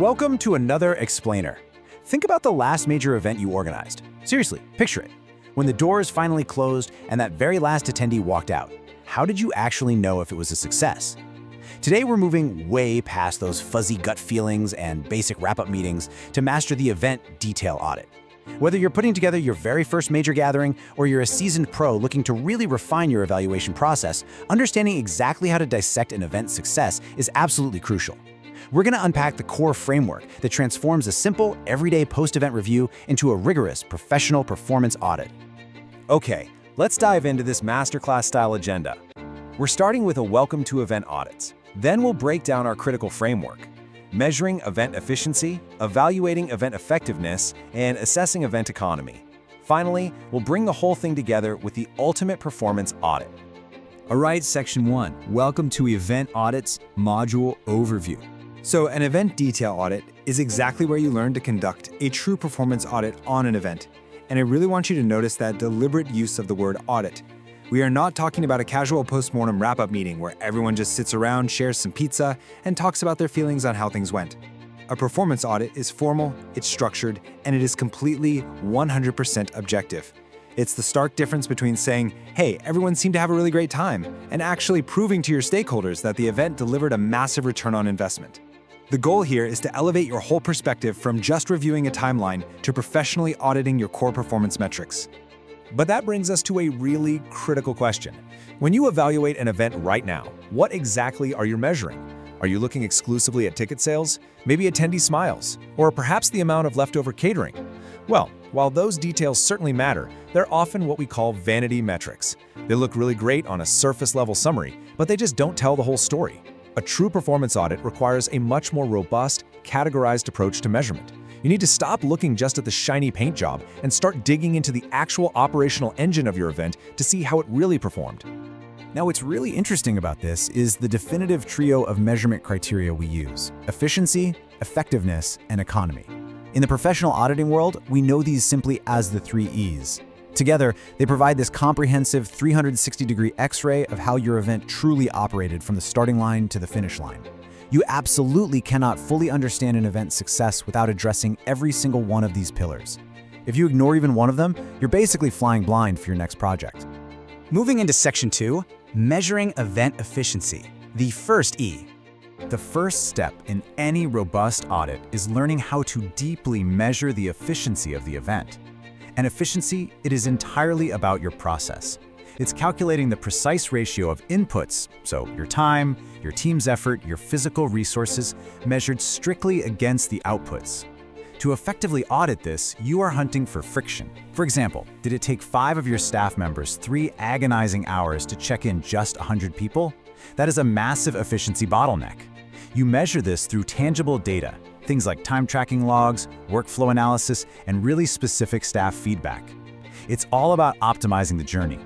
Welcome to another Explainer. Think about the last major event you organized. Seriously, picture it. When the doors finally closed and that very last attendee walked out, how did you actually know if it was a success? Today we're moving way past those fuzzy gut feelings and basic wrap-up meetings to master the event detail audit. Whether you're putting together your very first major gathering or you're a seasoned pro looking to really refine your evaluation process, understanding exactly how to dissect an event's success is absolutely crucial. We're going to unpack the core framework that transforms a simple, everyday post-event review into a rigorous, professional performance audit. Okay, let's dive into this masterclass-style agenda. We're starting with a welcome to event audits. Then we'll break down our critical framework, measuring event efficiency, evaluating event effectiveness, and assessing event economy. Finally, we'll bring the whole thing together with the ultimate performance audit. All right, Section 1. Welcome to Event Audits Module Overview. So an event detail audit is exactly where you learn to conduct a true performance audit on an event. And I really want you to notice that deliberate use of the word audit. We are not talking about a casual postmortem wrap-up meeting where everyone just sits around, shares some pizza, and talks about their feelings on how things went. A performance audit is formal, it's structured, and it is completely 100% objective. It's the stark difference between saying, hey, everyone seemed to have a really great time, and actually proving to your stakeholders that the event delivered a massive return on investment. The goal here is to elevate your whole perspective from just reviewing a timeline to professionally auditing your core performance metrics. But that brings us to a really critical question. When you evaluate an event right now, what exactly are you measuring? Are you looking exclusively at ticket sales, maybe attendee smiles, or perhaps the amount of leftover catering? Well, while those details certainly matter, they're often what we call vanity metrics. They look really great on a surface-level summary, but they just don't tell the whole story. A true performance audit requires a much more robust, categorized approach to measurement. You need to stop looking just at the shiny paint job and start digging into the actual operational engine of your event to see how it really performed. Now, what's really interesting about this is the definitive trio of measurement criteria we use: efficiency, effectiveness, and economy. In the professional auditing world, we know these simply as the 3 E's. Together, they provide this comprehensive 360-degree X-ray of how your event truly operated from the starting line to the finish line. You absolutely cannot fully understand an event's success without addressing every single one of these pillars. If you ignore even one of them, you're basically flying blind for your next project. Moving into Section 2, measuring event efficiency, the first E. The first step in any robust audit is learning how to deeply measure the efficiency of the event. And efficiency, it is entirely about your process. It's calculating the precise ratio of inputs, so your time, your team's effort, your physical resources, measured strictly against the outputs. To effectively audit this, you are hunting for friction. For example, did it take 5 of your staff members 3 agonizing hours to check in just 100 people? That is a massive efficiency bottleneck. You measure this through tangible data, things like time tracking logs, workflow analysis, and really specific staff feedback. It's all about optimizing the journey.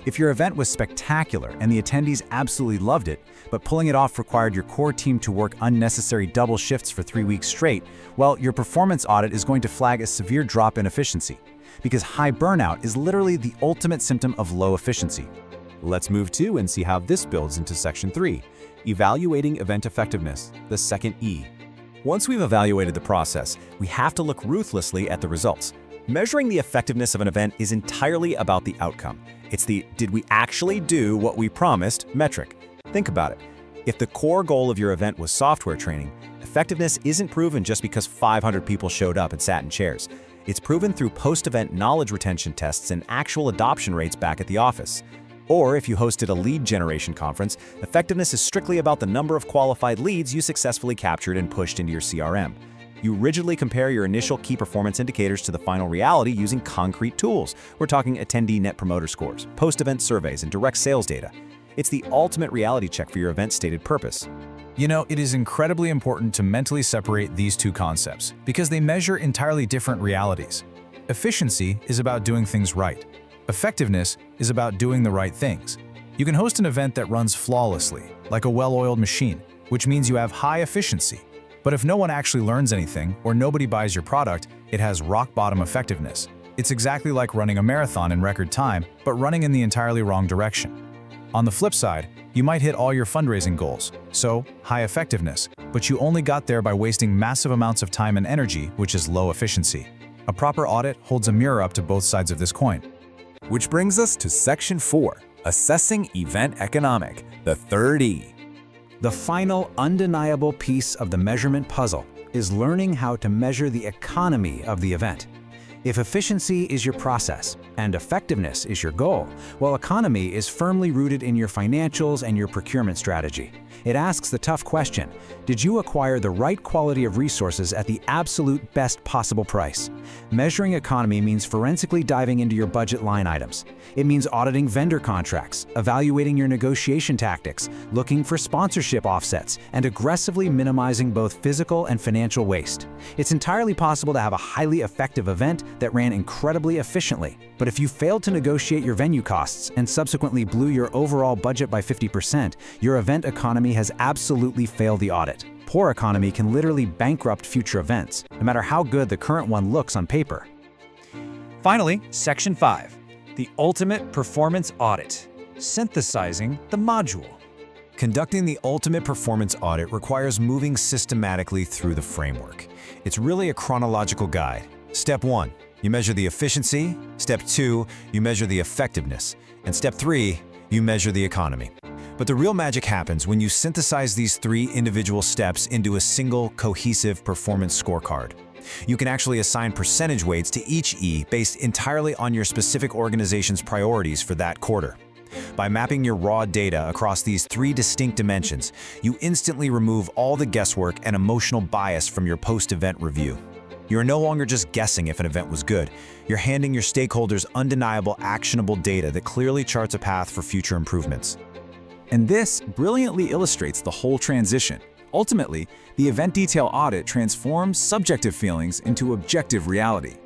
If your event was spectacular and the attendees absolutely loved it, but pulling it off required your core team to work unnecessary double shifts for 3 weeks straight, well, your performance audit is going to flag a severe drop in efficiency, because high burnout is literally the ultimate symptom of low efficiency. Let's move to and see how this builds into Section 3, evaluating event effectiveness, the second E. Once we've evaluated the process, we have to look ruthlessly at the results. Measuring the effectiveness of an event is entirely about the outcome. It's the "did we actually do what we promised" metric. Think about it. If the core goal of your event was software training, effectiveness isn't proven just because 500 people showed up and sat in chairs. It's proven through post-event knowledge retention tests and actual adoption rates back at the office. Or if you hosted a lead generation conference, effectiveness is strictly about the number of qualified leads you successfully captured and pushed into your CRM. You rigidly compare your initial key performance indicators to the final reality using concrete tools. We're talking attendee net promoter scores, post-event surveys, and direct sales data. It's the ultimate reality check for your event's stated purpose. You know, it is incredibly important to mentally separate these two concepts because they measure entirely different realities. Efficiency is about doing things right. Effectiveness is about doing the right things. You can host an event that runs flawlessly, like a well-oiled machine, which means you have high efficiency. But if no one actually learns anything or nobody buys your product, it has rock-bottom effectiveness. It's exactly like running a marathon in record time, but running in the entirely wrong direction. On the flip side, you might hit all your fundraising goals, so high effectiveness, but you only got there by wasting massive amounts of time and energy, which is low efficiency. A proper audit holds a mirror up to both sides of this coin. Which brings us to Section 4, Assessing Event Economic, the third E. The final undeniable piece of the measurement puzzle is learning how to measure the economy of the event. If efficiency is your process and effectiveness is your goal, well, economy is firmly rooted in your financials and your procurement strategy. It asks the tough question: did you acquire the right quality of resources at the absolute best possible price? Measuring economy means forensically diving into your budget line items. It means auditing vendor contracts, evaluating your negotiation tactics, looking for sponsorship offsets, and aggressively minimizing both physical and financial waste. It's entirely possible to have a highly effective event that ran incredibly efficiently. But if you failed to negotiate your venue costs and subsequently blew your overall budget by 50%, your event economy has absolutely failed the audit. Poor economy can literally bankrupt future events, no matter how good the current one looks on paper. Finally, Section 5, the ultimate performance audit, synthesizing the module. Conducting the ultimate performance audit requires moving systematically through the framework. It's really a chronological guide. Step 1, you measure the efficiency. Step 2, you measure the effectiveness. And Step 3, you measure the economy. But the real magic happens when you synthesize these 3 individual steps into a single, cohesive performance scorecard. You can actually assign percentage weights to each E based entirely on your specific organization's priorities for that quarter. By mapping your raw data across these 3 distinct dimensions, you instantly remove all the guesswork and emotional bias from your post-event review. You're no longer just guessing if an event was good. You're handing your stakeholders undeniable, actionable data that clearly charts a path for future improvements. And this brilliantly illustrates the whole transition. Ultimately, the event detail audit transforms subjective feelings into objective reality.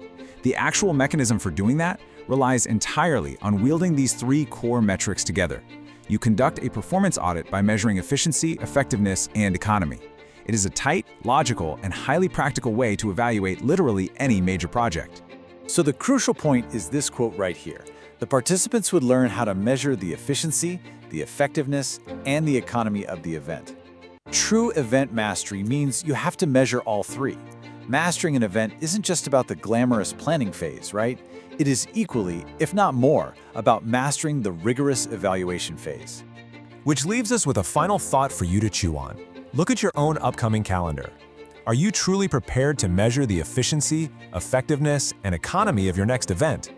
The actual mechanism for doing that relies entirely on wielding these 3 core metrics together. You conduct a performance audit by measuring efficiency, effectiveness, and economy. It is a tight, logical, and highly practical way to evaluate literally any major project. So the crucial point is this quote right here. The participants would learn how to measure the efficiency, the effectiveness, and the economy of the event. True event mastery means you have to measure all 3. Mastering an event isn't just about the glamorous planning phase, right? It is equally, if not more, about mastering the rigorous evaluation phase. Which leaves us with a final thought for you to chew on. Look at your own upcoming calendar. Are you truly prepared to measure the efficiency, effectiveness, and economy of your next event?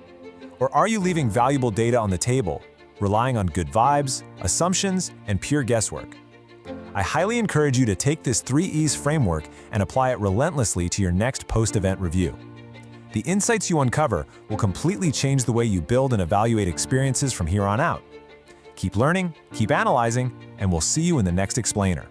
Or are you leaving valuable data on the table, relying on good vibes, assumptions, and pure guesswork? I highly encourage you to take this 3 E's framework and apply it relentlessly to your next post-event review. The insights you uncover will completely change the way you build and evaluate experiences from here on out. Keep learning, keep analyzing, and we'll see you in the next explainer.